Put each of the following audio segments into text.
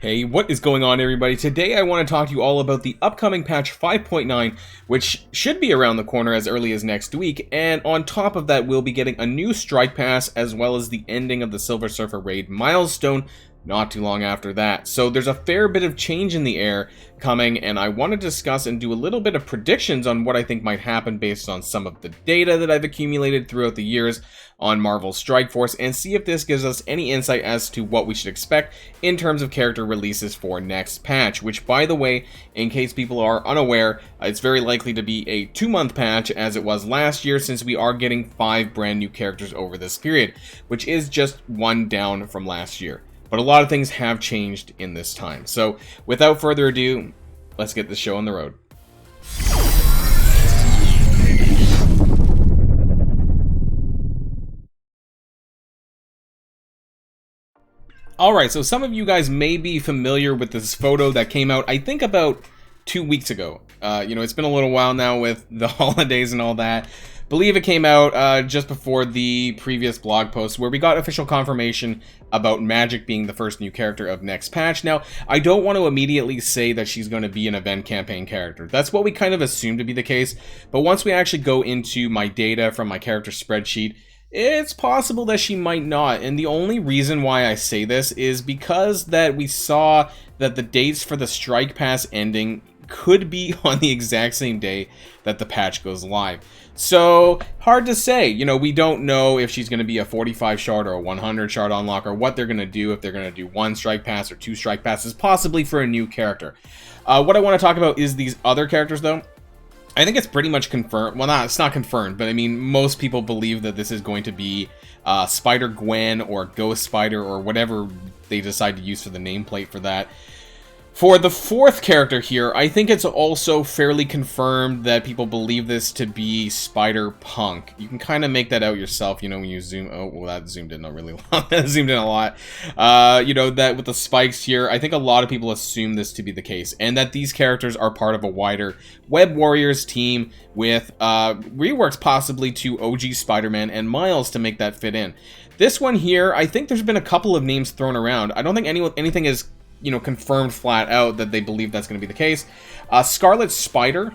Hey, what is going on, everybody? Today I want to talk to you all about the upcoming patch 5.9, which should be around the corner as early as next week, and on top of that we'll be getting a new strike pass as well as the ending of the Silver Surfer Raid Milestone not too long after that. So there's a fair bit of change in the air coming, and I want to discuss and do a little bit of predictions on what I think might happen based on some of the data that I've accumulated throughout the years on Marvel's Strike Force, and see if this gives us any insight as to what we should expect in terms of character releases for next patch, which, by the way, in case people are unaware, it's very likely to be a 2-month patch as it was last year, since we are getting 5 brand new characters over this period, which is just 1 down from last year. But a lot of things have changed in this time. So without further ado, let's get this show on the road. Alright, so some of you guys may be familiar with this photo that came out, I think, about 2 weeks ago. It's been a little while now with the holidays and all that. Believe it came out just before the previous blog post where we got official confirmation about Magic being the first new character of next patch. Now, I don't want to immediately say that she's going to be an event campaign character. That's what we kind of assumed to be the case, but once we actually go into my data from my character spreadsheet, it's possible that she might not, and the only reason why I say this is because that we saw that the dates for the Strike Pass ending could be on the exact same day that the patch goes live. So, hard to say. We don't know if she's going to be a 45 shard or a 100 shard unlock, or what they're going to do, if they're going to do 1 strike pass or 2 strike passes, possibly for a new character. What I want to talk about is these other characters, though. I think it's pretty much confirmed. Well, it's not confirmed, but I mean, most people believe that this is going to be Spider-Gwen or Ghost Spider or whatever they decide to use for the nameplate for that. For the 4th character here, I think it's also fairly confirmed that people believe this to be Spider-Punk. You can kind of make that out yourself, when you zoom. Oh, well, that zoomed in a really long. That zoomed in a lot. That with the spikes here, I think a lot of people assume this to be the case, and that these characters are part of a wider Web Warriors team with reworks possibly to OG Spider-Man and Miles to make that fit in. This one here, I think there's been a couple of names thrown around. I don't think anything is confirmed flat out that they believe that's going to be the case. Scarlet Spider.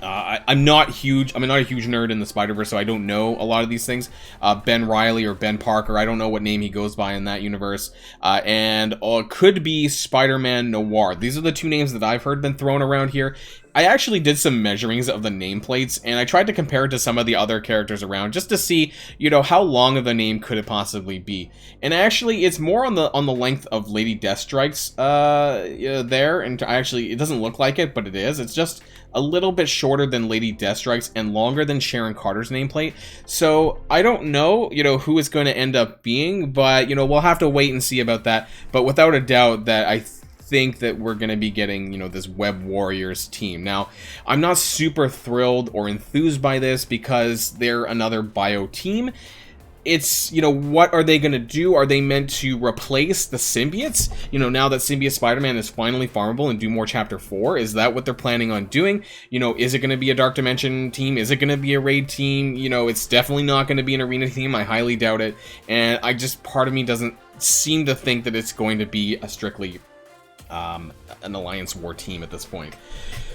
I'm not a huge nerd in the Spider-Verse, so I don't know a lot of these things. Ben Reilly or Ben Parker, I don't know what name he goes by in that universe. And could be Spider-Man Noir. These are the 2 names that I've heard been thrown around here. I actually did some measurings of the nameplates, and I tried to compare it to some of the other characters around, just to see, how long of a name could it possibly be. And actually, it's more on the length of Lady Deathstrike's there, and actually, it doesn't look like it, but it is. It's just a little bit shorter than Lady Deathstrike's and longer than Sharon Carter's nameplate. So I don't know, who it's going to end up being, but we'll have to wait and see about that. But without a doubt, that I think that we're going to be getting, this Web Warriors team. Now, I'm not super thrilled or enthused by this because they're another bio team. It's, what are they going to do? Are they meant to replace the symbiotes? Now that Symbiote Spider-Man is finally farmable and do more Chapter 4, is that what they're planning on doing? Is it going to be a Dark Dimension team? Is it going to be a Raid team? It's definitely not going to be an Arena team. I highly doubt it. And part of me doesn't seem to think that it's going to be a strictly an Alliance War team at this point.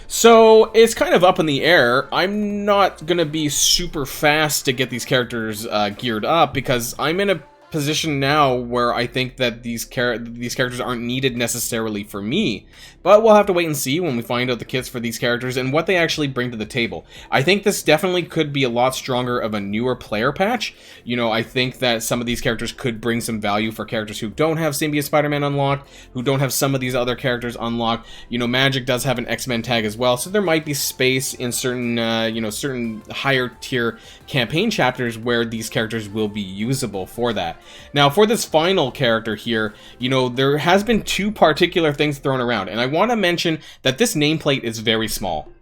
So it's kind of up in the air. I'm not going to be super fast to get these characters geared up because I'm in a position now where I think that these characters aren't needed necessarily for me. But we'll have to wait and see when we find out the kits for these characters and what they actually bring to the table. I think this definitely could be a lot stronger of a newer player patch. I think that some of these characters could bring some value for characters who don't have Symbiote Spider-Man unlocked, who don't have some of these other characters unlocked. Magic does have an X-Men tag as well, so there might be space in certain, certain higher tier campaign chapters where these characters will be usable for that. Now, for this final character here, there has been 2 particular things thrown around, and I want to mention that this nameplate is very small.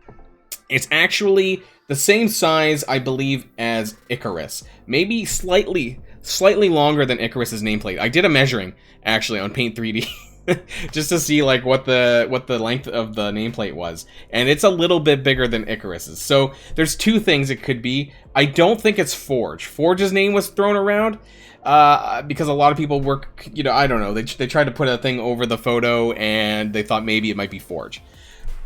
It's actually the same size, I believe, as Icarus. Maybe slightly longer than Icarus's nameplate. I did a measuring, actually, on Paint 3D. Just to see like what the length of the nameplate was, and it's a little bit bigger than Icarus's. So there's 2 things it could be. I don't think it's Forge. Forge's name was thrown around. because a lot of people were, you know, I don't know, they tried to put a thing over the photo and they thought maybe it might be forged.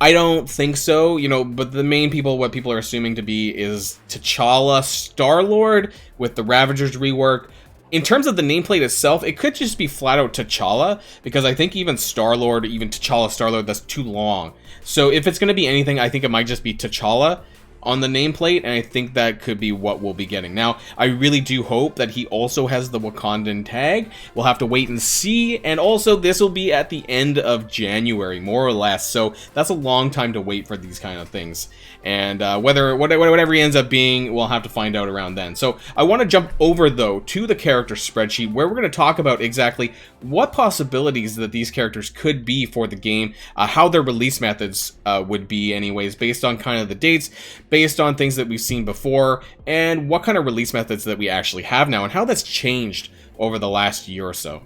I don't think so, you know, but the main people, what people are assuming to be is T'Challa Star-Lord with the Ravagers rework. In terms of the nameplate itself, it could just be flat out T'Challa, because I think even Star-Lord, even T'Challa Star-Lord, that's too long. So if it's going to be anything, I think it might just be T'Challa on the nameplate, and I think that could be what we'll be getting. Now, I really do hope that he also has the Wakandan tag. We'll have to wait and see, and also this will be at the end of January, more or less, so that's a long time to wait for these kind of things. And whatever he ends up being, we'll have to find out around then. So I want to jump over, though, to the character spreadsheet, where we're going to talk about exactly what possibilities that these characters could be for the game, how their release methods would be anyways, based on kind of the dates, based on things that we've seen before, and what kind of release methods that we actually have now, and how that's changed over the last year or so.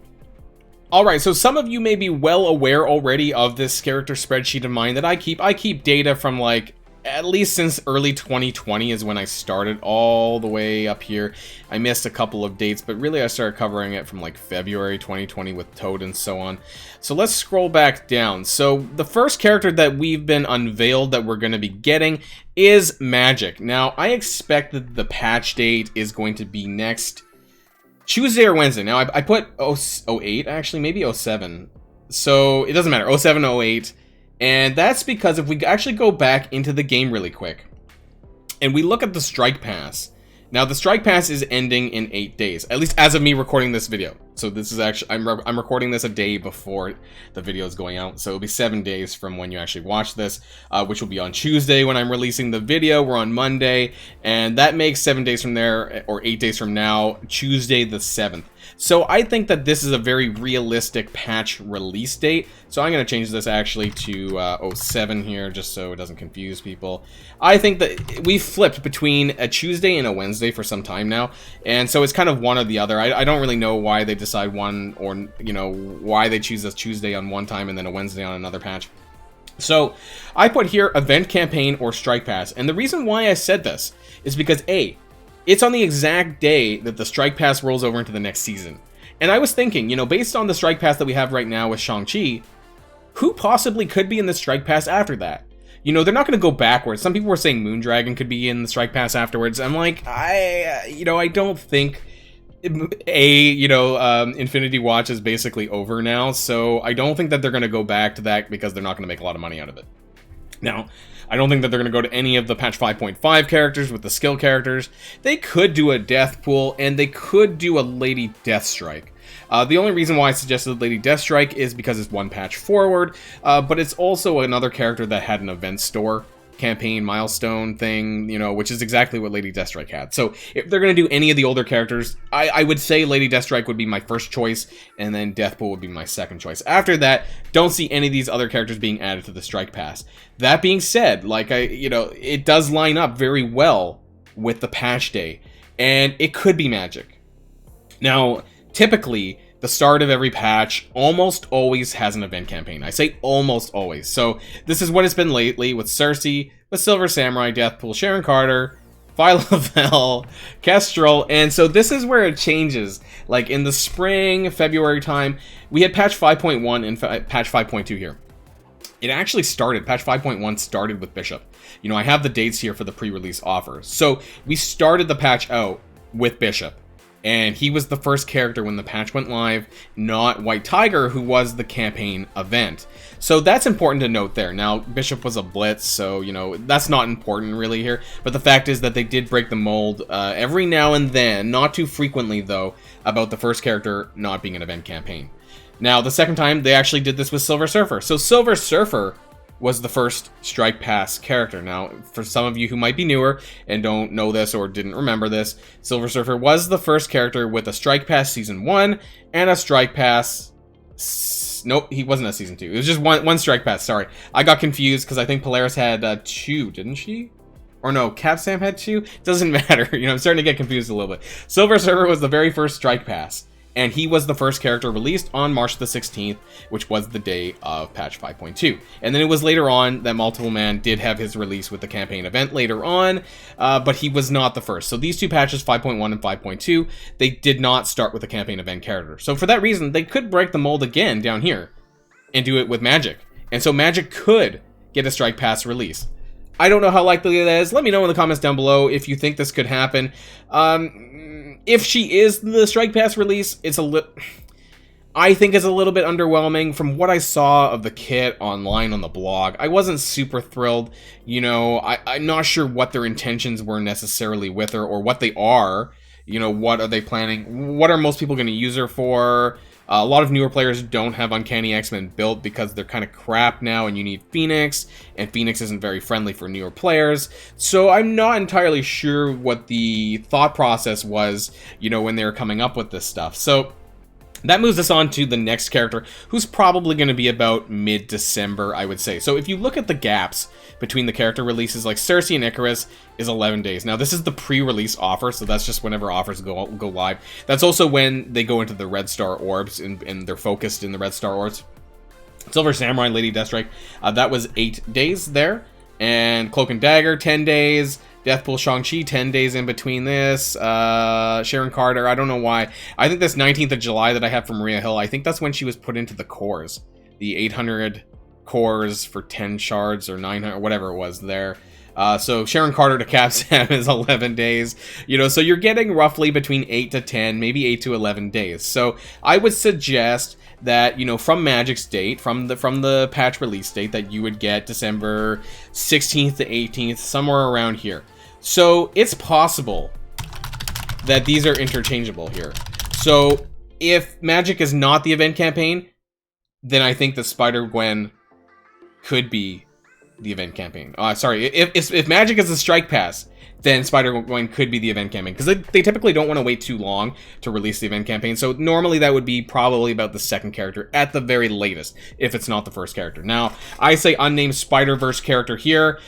Alright, so some of you may be well aware already of this character spreadsheet of mine that I keep. I keep data from, like, at least since early 2020 is when I started, all the way up here. I missed a couple of dates, but really I started covering it from like February 2020 with Toad and so on. So let's scroll back down. So the first character that we've been unveiled that we're going to be getting is Magic. Now, I expect that the patch date is going to be next Tuesday or Wednesday. Now, I put 08, actually, maybe 07. So it doesn't matter, 07, 08. And that's because if we actually go back into the game really quick, and we look at the Strike Pass. Now, the Strike Pass is ending in 8 days, at least as of me recording this video. So this is actually, I'm recording this a day before the video is going out, so it'll be 7 days from when you actually watch this, which will be on Tuesday when I'm releasing the video. We're on Monday, and that makes 7 days from there, or 8 days from now, Tuesday the 7th. So I think that this is a very realistic patch release date. So I'm going to change this actually to 07 here, just so it doesn't confuse people. I think that we've flipped between a Tuesday and a Wednesday for some time now, and so it's kind of one or the other. I don't really know why they decide one, or, you know, why they choose a Tuesday on one time and then a Wednesday on another patch. So I put here event campaign or Strike Pass, and the reason why I said this is because A, it's on the exact day that the Strike Pass rolls over into the next season. And I was thinking, you know, based on the Strike Pass that we have right now with Shang-Chi, who possibly could be in the Strike Pass after that? You know, they're not going to go backwards. Some people were saying Moondragon could be in the Strike Pass afterwards. I'm like, I don't think Infinity Watch is basically over now, so I don't think that they're going to go back to that because they're not going to make a lot of money out of it. Now, I don't think that they're going to go to any of the patch 5.5 characters with the skill characters. They could do a Death Pool, and they could do a Lady Deathstrike. The only reason why I suggested Lady Deathstrike is because it's one patch forward, but it's also another character that had an event store campaign milestone thing, you know, which is exactly what Lady Deathstrike had. So if they're going to do any of the older characters, I would say Lady Deathstrike would be my first choice, and then Deathpool would be my second choice. After that, don't see any of these other characters being added to the Strike Pass. That being said, like, it does line up very well with the patch day, and it could be Magic. Now, typically, the start of every patch almost always has an event campaign. I say almost always. So this is what it's been lately with Cersei, with Silver Samurai, Deathpool, Sharon Carter, Phyla-Vell, Kestrel, and so this is where it changes. Like in the spring, February time, we had patch 5.1 and patch 5.2 here. It actually started, patch 5.1 started with Bishop. You know, I have the dates here for the pre-release offers. So we started the patch out with Bishop. And he was the first character when the patch went live, not White Tiger, who was the campaign event. So that's important to note there. Now, Bishop was a blitz, so, you know, that's not important really here. But the fact is that they did break the mold every now and then, not too frequently though, about the first character not being an event campaign. Now, the second time, they actually did this with Silver Surfer. So Silver Surfer was the first Strike Pass character. Now, for some of you who might be newer and don't know this or didn't remember this, Silver Surfer was the first character with a Strike Pass Season 1 and a Strike Pass... Nope, he wasn't a Season 2. It was just one Strike Pass, sorry. I got confused because I think Polaris had 2, didn't she? Or no, Cap-Sam had 2? Doesn't matter, you know, I'm starting to get confused a little bit. Silver Surfer was the very first Strike Pass. and he was the first character released on March the 16th, which was the day of patch 5.2. And then it was later on that Multiple Man did have his release with the campaign event later on, but he was not the first. So these two patches, 5.1 and 5.2, they did not start with a campaign event character. So for that reason, they could break the mold again down here and do it with Magic. And so Magic could get a Strike Pass release. I don't know how likely that is. Let me know in the comments down below if you think this could happen. If she is the Strike Pass release, I think it's a little bit underwhelming. From what I saw of the kit online on the blog, I wasn't super thrilled. You know, I'm not sure what their intentions were necessarily with her, or what they are. You know, what are they planning? What are most people going to use her for? A lot of newer players don't have Uncanny X-Men built because they're kind of crap now, and you need Phoenix, and Phoenix isn't very friendly for newer players. So I'm not entirely sure what the thought process was, you know, when they were coming up with this stuff. So that moves us on to the next character, who's probably going to be about mid-December, I would say. So if you look at the gaps between the character releases, like Cersei and Icarus is 11 days. Now, this is the pre-release offer, so that's just whenever offers go live. That's also when they go into the Red Star Orbs, and they're focused in the Red Star Orbs. Silver Samurai, Lady Deathstrike, that was 8 days there. And Cloak and Dagger, 10 days. Deathpool Shang-Chi, 10 days in between this. Sharon Carter, I don't know why. I think this 19th of July that I have from Maria Hill, I think that's when she was put into the cores. The 800 cores for 10 shards, or 900, whatever it was there. So Sharon Carter to Cap Sam is 11 days. You know, so you're getting roughly between 8 to 10, maybe 8 to 11 days. So I would suggest that, you know, from Magic's date, from the patch release date, that you would get December 16th to 18th, somewhere around here. So it's possible that these are interchangeable here. So if Magic is not the event campaign, then I think the Spider-Gwen could be the event campaign. Sorry, if Magic is a Strike Pass, then Spider-Gwen could be the event campaign, because they typically don't want to wait too long to release the event campaign. So normally that would be probably about the second character at the very latest, if it's not the first character. Now, I say unnamed Spider-Verse character here.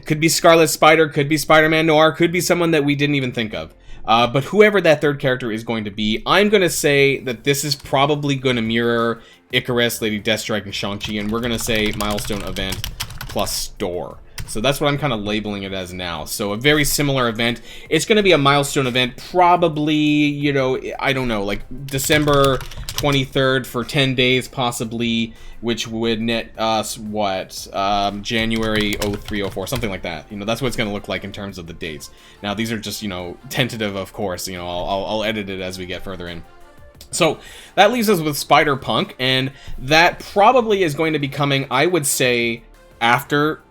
Could be Scarlet Spider, could be Spider-Man Noir, could be someone that we didn't even think of. But whoever that third character is going to be, I'm going to say that this is probably going to mirror Icarus, Lady Deathstrike, and Shang-Chi, and we're going to say Milestone Event plus Store. So that's what I'm kind of labeling it as now. So a very similar event. It's going to be a milestone event, probably, you know, I don't know, like December 23rd for 10 days, possibly, which would net us, what, January 0304, something like that. You know, that's what it's going to look like in terms of the dates. Now, these are just, you know, tentative, of course. You know, I'll edit it as we get further in. So that leaves us with Spider-Punk, and that probably is going to be coming, I would say, after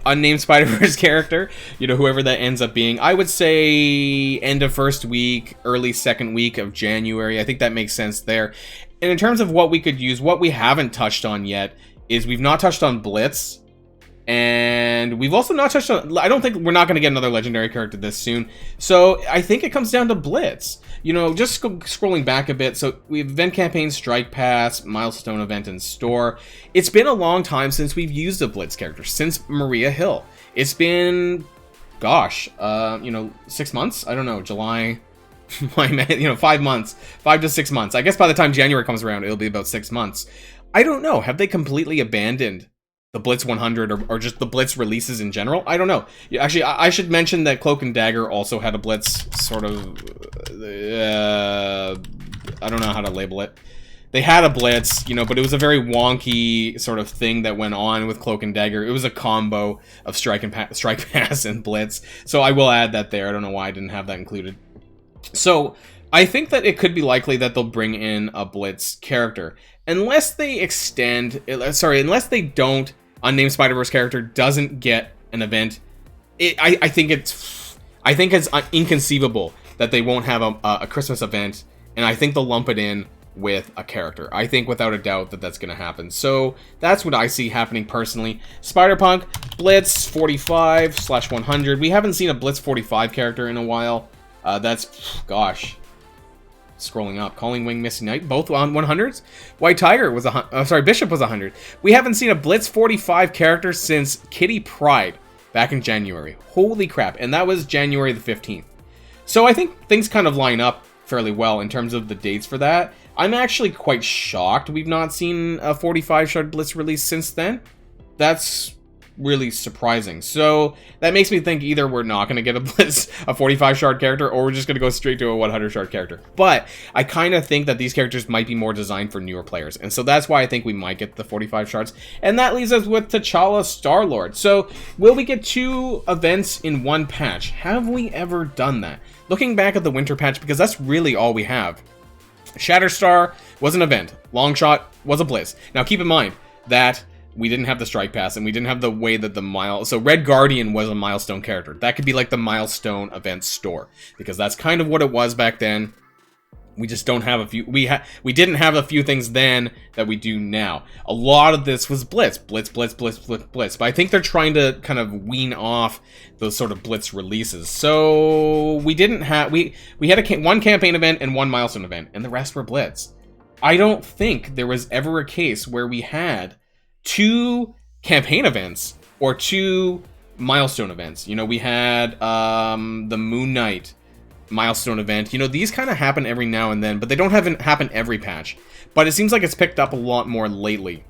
unnamed Spider-Verse character, you know, whoever that ends up being. I would say end of first week, early second week of January. I think that makes sense there. And in terms of what we could use, what we haven't touched on yet is we've not touched on Blitz. And we've also not touched on... I don't think we're not going to get another legendary character this soon. So I think it comes down to Blitz. You know, just scrolling back a bit. So we have event campaign, Strike Pass, Milestone Event, and Store. It's been a long time since we've used a Blitz character. Since Maria Hill. It's been... Gosh. You know, 6 months? I don't know. July... you know, 5 months. 5 to 6 months. I guess by the time January comes around, it'll be about 6 months. I don't know. Have they completely abandoned the Blitz 100 or just the Blitz releases in general? I don't know. Actually, I should mention that Cloak and Dagger also had a Blitz sort of... I don't know how to label it. They had a Blitz, you know, but it was a very wonky sort of thing that went on with Cloak and Dagger. It was a combo of Strike Pass and Blitz. So I will add that there. I don't know why I didn't have that included. So I think that it could be likely that they'll bring in a Blitz character. Unless they extend... unless they don't... Unnamed Spider-Verse character doesn't get an event. I think it's inconceivable that they won't have a Christmas event, and I think they'll lump it in with a character. I think without a doubt that that's going to happen. So that's what I see happening personally. Spider-Punk, Blitz 45/100. We haven't seen a Blitz 45 character in a while. That's, gosh... Scrolling up, Calling Wing, Misty Knight, both on 100s. White Tiger was Bishop was 100. We haven't seen a Blitz 45 character since Kitty Pryde back in January. Holy crap! And that was January the 15th. So I think things kind of line up fairly well in terms of the dates for that. I'm actually quite shocked we've not seen a 45 shard Blitz release since then. That's really surprising. So that makes me think either we're not going to get a Blitz, a 45 shard character, or we're just going to go straight to a 100 shard character. But I kind of think that these characters might be more designed for newer players, and so that's why I think we might get the 45 shards. And that leaves us with T'Challa Star-Lord. So will we get 2 events in one patch? Have we ever done that? Looking back at the winter patch, because that's really all we have. Shatterstar was an event. Longshot was a Blitz. Now keep in mind that we didn't have the Strike Pass, and we didn't have the way that so Red Guardian was a milestone character. That could be like the milestone event store, because that's kind of what it was back then. We just don't have a few, we didn't have a few things then that we do now. A lot of this was Blitz. But I think they're trying to kind of wean off those sort of Blitz releases. So we didn't have, we had one campaign event and one milestone event, and the rest were Blitz. I don't think there was ever a case where we had 2 campaign events or 2 milestone events. You know, we had the Moon Knight milestone event. You know, these kind of happen every now and then, but they don't happen every patch. But it seems like it's picked up a lot more lately,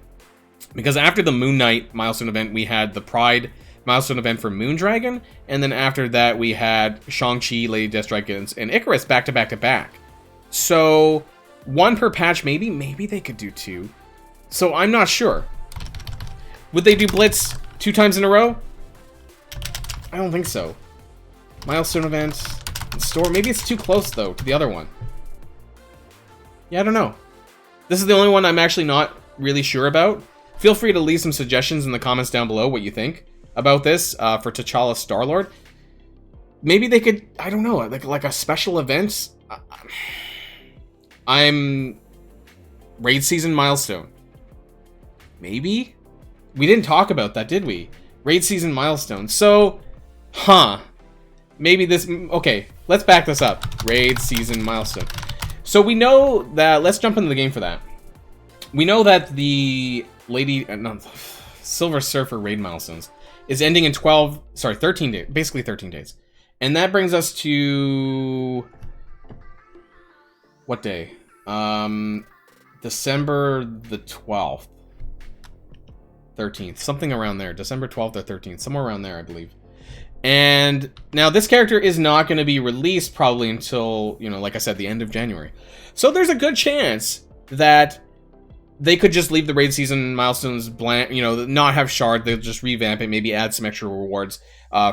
because after the Moon Knight milestone event, we had the Pride milestone event for Moondragon, and then after that we had Shang-Chi, Lady Deathstrike, and Icarus back to back to back. So 1 per patch, maybe they could do 2. So I'm not sure. Would they do Blitz 2 times in a row? I don't think so. Milestone event, store. Maybe it's too close, though, to the other one. Yeah, I don't know. This is the only one I'm actually not really sure about. Feel free to leave some suggestions in the comments down below what you think about this for T'Challa Star-Lord. Maybe they could, I don't know, like a special event. I'm Raid Season Milestone. Maybe? We didn't talk about that, did we? Raid Season Milestone. So, maybe this... Okay, let's back this up. Raid Season Milestone. So we know that... Let's jump into the game for that. We know that the Silver Surfer Raid Milestones is ending in 13 days. Basically 13 days. And that brings us to... What day? December the 12th. 13th, something around there. December 12th or 13th, somewhere around there, I believe. And now this character is not going to be released probably until, you know, like I said, the end of January. So there's a good chance that they could just leave the Raid Season Milestones blank, you know, not have Shard. They'll just revamp it, maybe add some extra rewards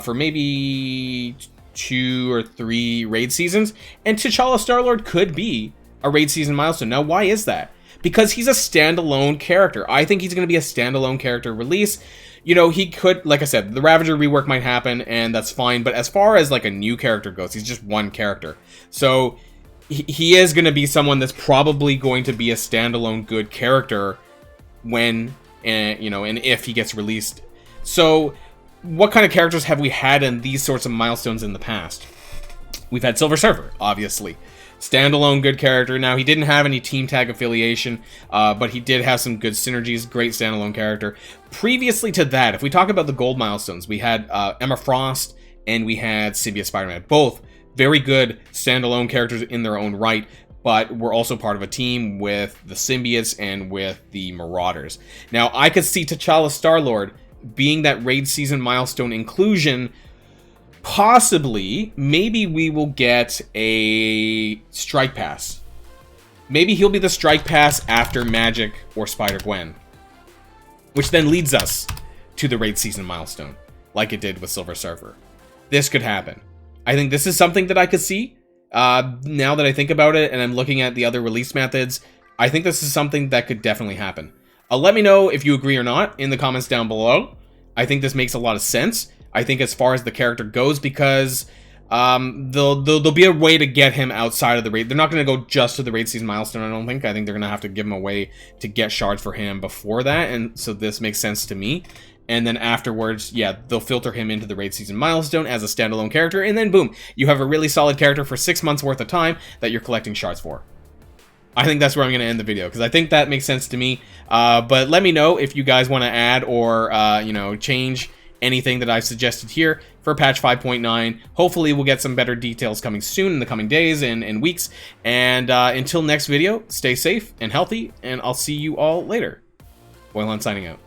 for maybe 2 or 3 Raid Seasons. And T'Challa Star-Lord could be a Raid Season Milestone. Now, why is that? Because he's a standalone character. I think he's going to be a standalone character release. You know, he could, like I said, the Ravager rework might happen, and that's fine. But as far as, like, a new character goes, he's just one character. So, he is going to be someone that's probably going to be a standalone good character when, you know, and if he gets released. So, what kind of characters have we had in these sorts of milestones in the past? We've had Silver Surfer, obviously. Standalone good character. Now, he didn't have any team tag affiliation, but he did have some good synergies. Great standalone character. Previously to that, if we talk about the gold milestones, we had Emma Frost and we had Symbiote Spider-Man. Both very good standalone characters in their own right, but we're also part of a team with the Symbiotes and with the Marauders. Now, I could see T'Challa Star-Lord being that Raid Season Milestone inclusion. Possibly, maybe we will get a Strike Pass. Maybe he'll be the Strike Pass after Magic or Spider-Gwen, which then leads us to the Raid Season Milestone, like it did with Silver Surfer. This could happen. I think this is something that I could see. Now that I think about it and I'm looking at the other release methods, I think this is something that could definitely happen. Let me know if you agree or not in the comments down below. I think this makes a lot of sense. I think as far as the character goes, because there'll be a way to get him outside of the raid. They're not going to go just to the Raid Season Milestone, I don't think. I think they're going to have to give him a way to get shards for him before that, and so this makes sense to me. And then afterwards, yeah, they'll filter him into the Raid Season Milestone as a standalone character, and then boom, you have a really solid character for 6 months worth of time that you're collecting shards for. I think that's where I'm going to end the video, because I think that makes sense to me. But let me know if you guys want to add or, you know, change anything that I've suggested here. for patch 5.9. Hopefully we'll get some better details coming soon in the coming days and weeks. And until next video, stay safe and healthy, and I'll see you all later. Boilon signing out.